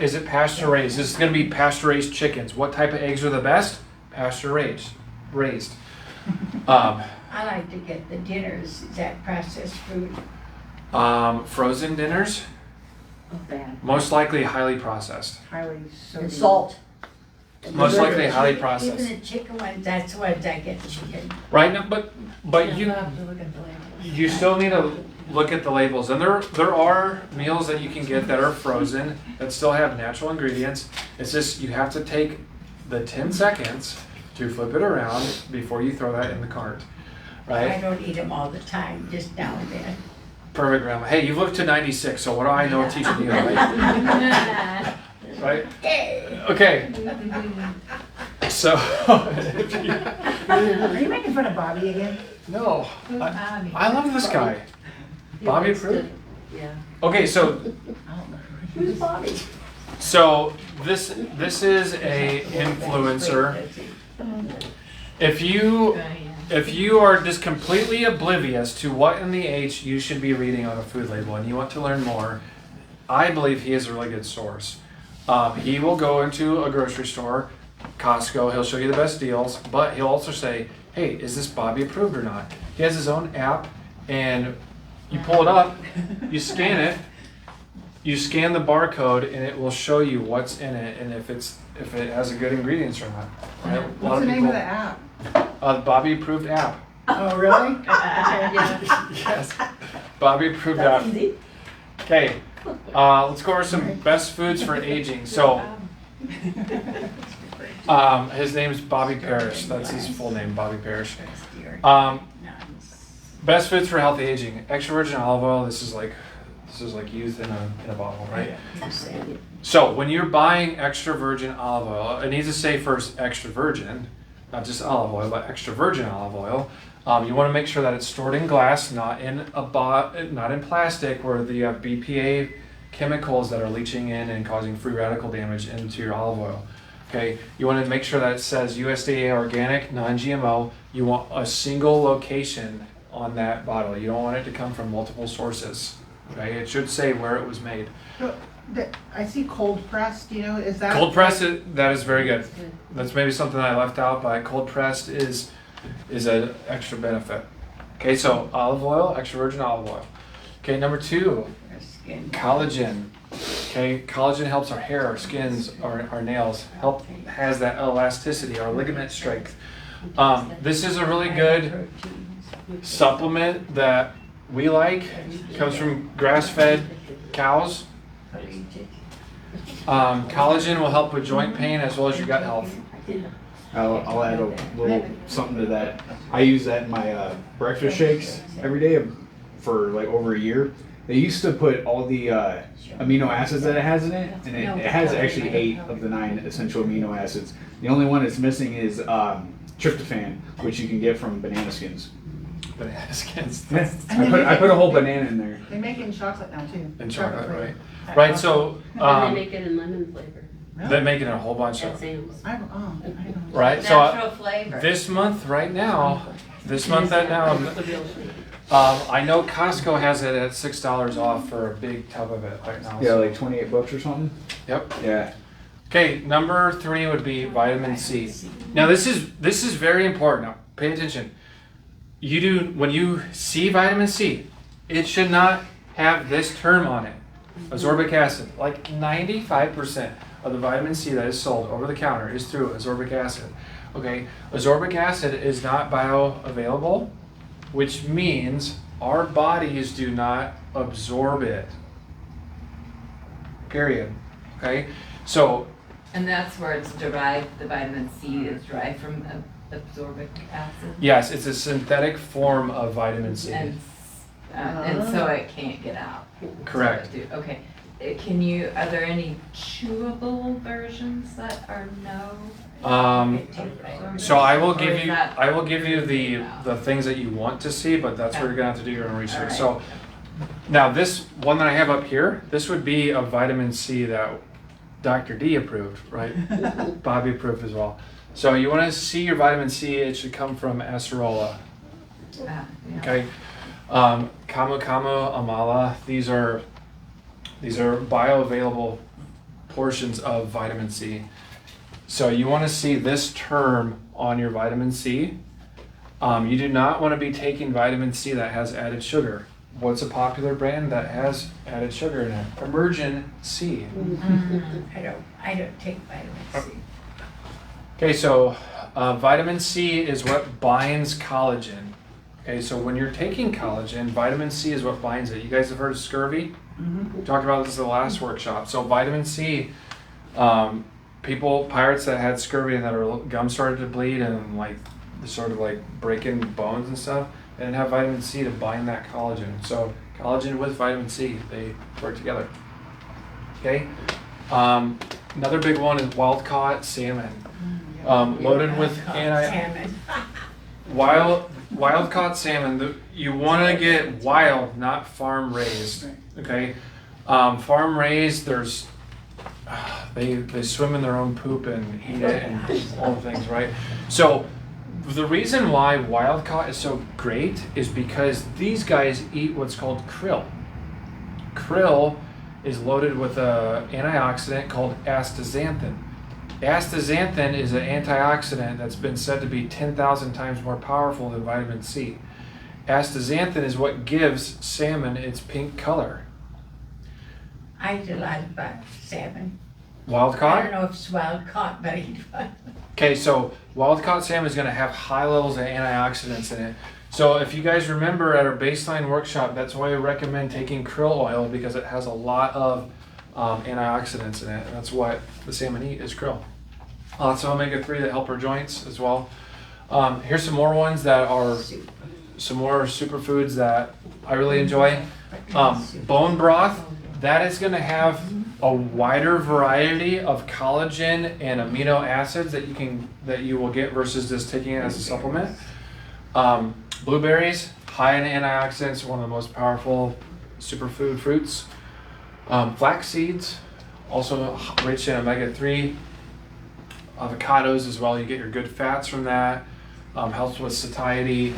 Is it pasture raised? This is going to be pasture raised chickens. What type of eggs are the best? Pasture raised. I like to get the dinners, is that processed food? Frozen dinners, Oh, bad. most likely highly processed. Highly sodium. And salt. Most likely highly Even processed. the chicken ones, that's what I get chicken. Right now, but you have to look at the label. you still need to look at the labels, and there are meals that you can get that are frozen that still have natural ingredients. It's just you have to take the 10 seconds to flip it around before you throw that in the cart, I right? don't eat them all the time, just now and then. Perfect, Grandma. Hey, you've lived to 96, so what do I know teaching you, right? Right? Okay. So, Are you making fun of Bobby again? no, I love this guy. Bobby approved? Yeah. Okay, so I don't know. Who's Bobby? So this is a influencer. If you are just completely oblivious to what in the H you should be reading on a food label and you want to learn more, I believe he is a really good source. He will go into a grocery store, Costco, he'll show you the best deals, but he'll also say, hey, is this Bobby approved or not? He has his own app, and you pull it up, you scan it, you scan the barcode, and it will show you what's in it and if it has a good ingredients or not. Right? A lot What's the of name people, of the app? the Bobby approved app. Oh, really? Okay. Yes, Bobby approved app. That's easy. Okay, let's go over some best foods for aging. So, his name is Bobby Parrish. That's his full name, Bobby Parrish. Best foods for healthy aging. Extra virgin olive oil. This is like youth in a bottle, right? So when you're buying extra virgin olive oil, it needs to say first extra virgin, not just olive oil, but extra virgin olive oil. You want to make sure that it's stored in glass, not in plastic, where you have BPA chemicals that are leaching in and causing free radical damage into your olive oil. Okay, you want to make sure that it says USDA organic, non-GMO. You want a single location on that bottle. You don't want it to come from multiple sources. Okay, it should say where it was made. I see cold pressed, is that? Cold pressed, that is very good. That's maybe something I left out, but cold pressed is an extra benefit. Okay, so olive oil, extra virgin olive oil. Okay, number 2, collagen. Okay, collagen helps our hair, our skins, our nails, has that elasticity, our ligament strength. This is a really good supplement that we like. It comes from grass-fed cows. Collagen will help with joint pain as well as your gut health. I'll add a little something to that. I use that in my breakfast shakes every day for like over a year. They used to put all the amino acids that it has in it, and it has actually 8 of the 9 essential amino acids. The only one it's missing is tryptophan, which you can get from banana skins. Banana skins. I put a whole banana in there. They make it in chocolate now too. In chocolate, right? Right, so And they make it in lemon flavor they're making a whole bunch at of, Sam's. I don't. right? So Natural flavor. this month right now, I know Costco has it at $6 off for a big tub of it right now. Yeah, like $28 or something. Yep. Yeah. Okay, number 3 would be vitamin C. Now this is very important. Now, pay attention. When you see vitamin C, it should not have this term on it. Ascorbic acid. Like 95% of the vitamin C that is sold over the counter is through ascorbic acid. Okay, ascorbic acid is not bioavailable, which means our bodies do not absorb it. Period. Okay, so. And that's where it's derived, the vitamin C is derived from ascorbic acid. Yes, it's a synthetic form of vitamin C. And so it can't get out. Correct. Okay. Are there any chewable versions that are So I will give you the things that you want to see, but that's where you're gonna have to do your own research. Right. So now this one that I have up here, this would be a vitamin C that Dr. D approved, right? Bobby approved as well. So you want to see your vitamin C, it should come from acerola. Yeah. Okay. Camu camu, amala, these are bioavailable portions of vitamin C. So you want to see this term on your vitamin C. You do not want to be taking vitamin C that has added sugar. What's a popular brand that has added sugar in it? Emergen C. I don't take vitamin C. Okay, so vitamin C is what binds collagen. Okay, so when you're taking collagen, vitamin C is what binds it. You guys have heard of scurvy? We talked about this in the last workshop. So vitamin C, pirates that had scurvy and their gums started to bleed and like sort of like breaking bones and stuff, they didn't have vitamin C to bind that collagen. So collagen with vitamin C, they work together. Okay. Another big one is wild-caught salmon, loaded with Salmon. wild-caught salmon. You want to get wild, not farm-raised. Okay, farm-raised. They swim in their own poop and eat it and all the things, right? So the reason why wild-caught is so great is because these guys eat what's called krill. Krill is loaded with an antioxidant called astaxanthin. Astaxanthin is an antioxidant that's been said to be 10,000 times more powerful than vitamin C. Astaxanthin is what gives salmon its pink color. I eat a lot of salmon. Wild I caught? don't know if it's wild caught, but I eat one. Okay, so wild caught salmon is going to have high levels of antioxidants in it. So if you guys remember at our baseline workshop, that's why I recommend taking krill oil, because it has a lot of antioxidants in it. And that's what the salmon eat is krill. Lots of omega-3 that help our joints as well. Here's some more ones that are some more superfoods that I really enjoy. Bone broth, that is going to have a wider variety of collagen and amino acids that you will get versus just taking it as a supplement. Blueberries, high in antioxidants, one of the most powerful superfood fruits. Flax seeds, also rich in omega-3. Avocados as well, you get your good fats from that. Helps with satiety.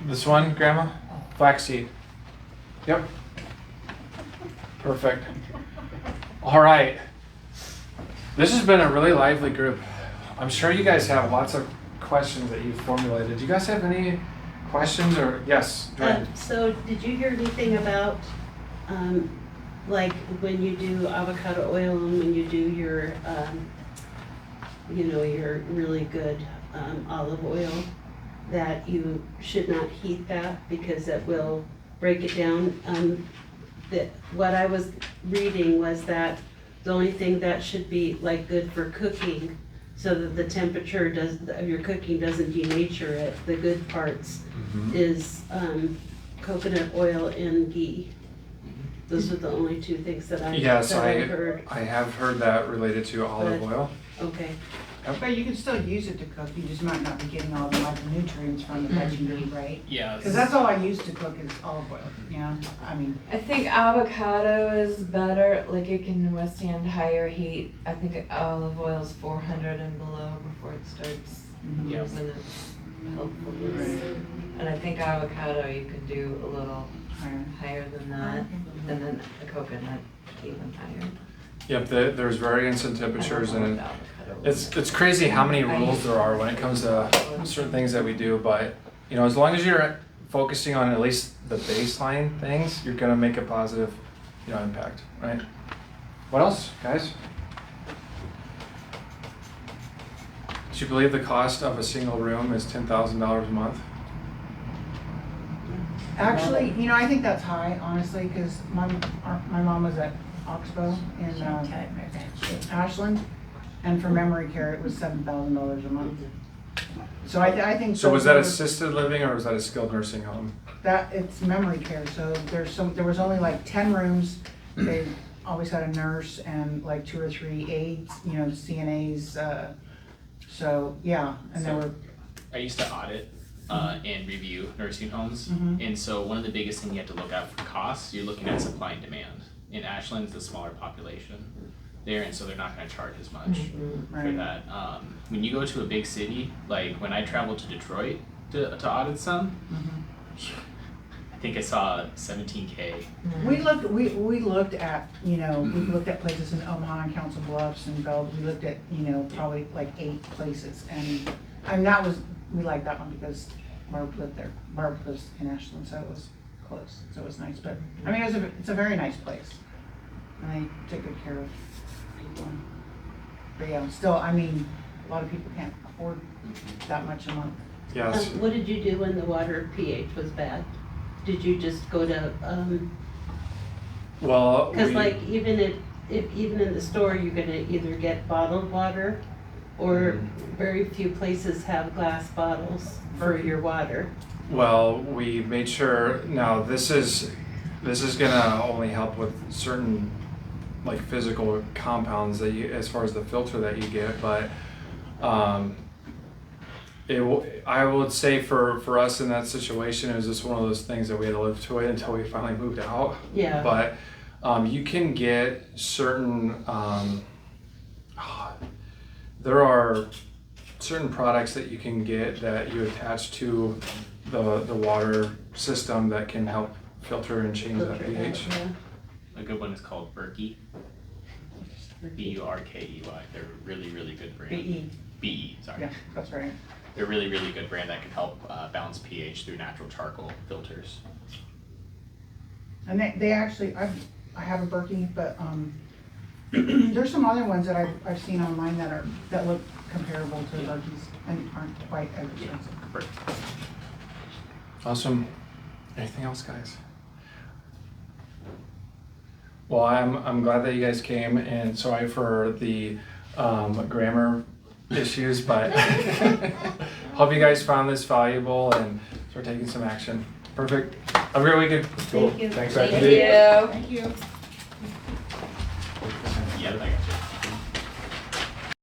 This one, Grandma? Flaxseed. Yep. Perfect. All right. This has been a really lively group. I'm sure you guys have lots of questions that you've formulated. Do you guys have any questions or yes? So did you hear anything about like when you do avocado oil and when you do your your really good olive oil, that you should not heat that because it will break it down? What I was reading was that the only thing that should be like good for cooking, so that the temperature of your cooking doesn't denature it, the good parts, is coconut oil and ghee. Those are the only two things that I heard. I have heard that related to olive oil. Okay. But you can still use it to cook, you just might not be getting all the micronutrients from the veggie, right? Yeah. Because that's all I use to cook is olive oil, I mean. I think avocado is better, like it can withstand higher heat. I think olive oil is 400 and below before it starts losing its helpfulness. And I think avocado you can do a little higher than that, and then the coconut even higher. Yep, there's variance in temperatures, and it's crazy how many rules there are when it comes to certain things that we do. But as long as you're focusing on at least the baseline things, you're gonna make a positive, impact, right? What else, guys? Do you believe the cost of a single room is $10,000 a month? Actually, I think that's high, honestly, because my mom was at Oxbow in Ashland, and for memory care, it was $7,000 a month. So I think. So was that assisted living or was that a skilled nursing home? That it's memory care. So there was only like 10 rooms. They always had a nurse and like 2 or 3 aides, CNAs. So yeah, and there were. I used to audit and review nursing homes, and so one of the biggest things you have to look at for costs, you're looking at supply and demand. In Ashland, it's a smaller population there, and so they're not going to charge as much for that. When you go to a big city, like when I traveled to Detroit to audit some, I think I saw $17K. We looked at we looked at places in Omaha and Council Bluffs and Bellevue. We looked at probably like 8 places, and we liked that one because Barb lived there. Barb lives in Ashland, so it was close, so it was nice. But I mean, it's a very nice place, and they take good care of people. But yeah, still, I mean, a lot of people can't afford that much a month. Yes. What did you do when the water pH was bad? Did you just go to Well, because like even in the store you're gonna either get bottled water, or very few places have glass bottles for your water. Well, we made sure. Now this is gonna only help with certain like physical compounds that you, as far as the filter that you get, but I would say for us in that situation, it was just one of those things that we had to live to it until we finally moved out. Yeah. But you can get certain. There are certain products that you can get that you attach to the water system that can help filter and change that pH. Yeah. A good one is called Berkey. Burkey. They're a really, really good brand. BE, BE, sorry. yeah, that's right. They're a really, really good brand that can help balance pH through natural charcoal filters. And they actually, I have a Berkey, but, there's some other ones that I've seen online that look comparable to the Berkeys and aren't quite as expensive. Awesome. Anything else, guys? Well, I'm glad that you guys came, and sorry for the grammar issues, but hope you guys found this valuable and start taking some action. Perfect. Have a great weekend. Cool. Thank you. Thanks, Thank Andy. you. Thank you. Yeah, I got you.